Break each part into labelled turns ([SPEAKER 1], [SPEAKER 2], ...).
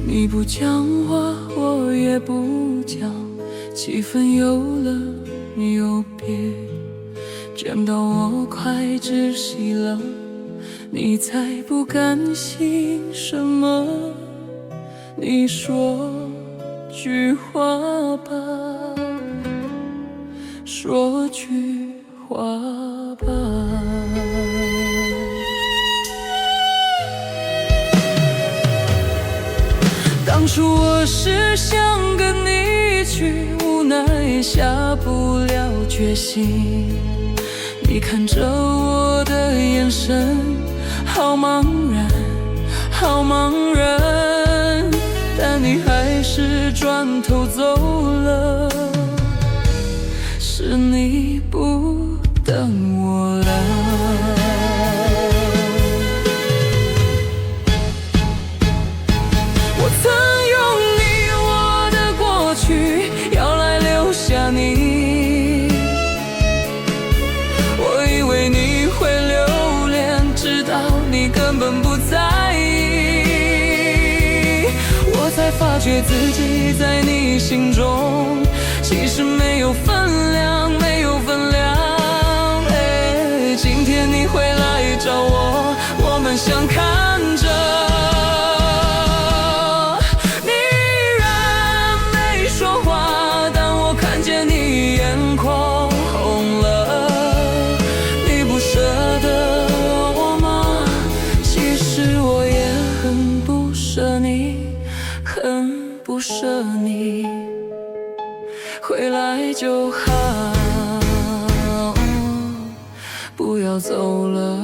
[SPEAKER 1] 你不讲话，我也不讲，气氛有了有别，倦到我快窒息了，你才不甘心什么？你说句话吧，说句话吧。当初我是想跟你去，无奈下不了决心。你看着我的眼神，好茫然，好茫然，但你还是转头走了。是你不等我了。发觉自己在你心中其实没有分量，没有分量。今天你回来找我，我们相看着。你依然没说话，但我看见你眼眶红了。你不舍得我吗？其实我也很不舍你，很不舍你，回来就好，不要走了。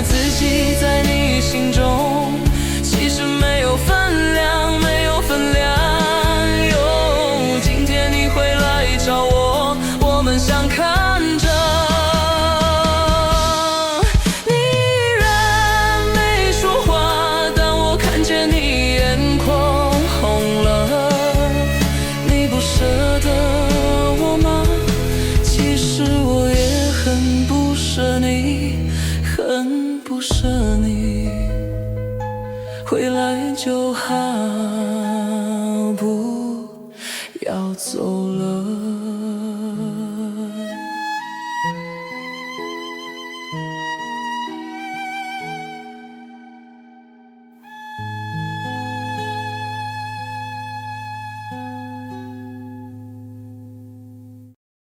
[SPEAKER 1] 自己在你心中其实没有分量，没有分量。今天你回来找我，我们相看着。你依然没说话，但我看见你眼眶红了。你不舍得我吗？其实我也很不舍你，很不舍你，回来就好，不要走了。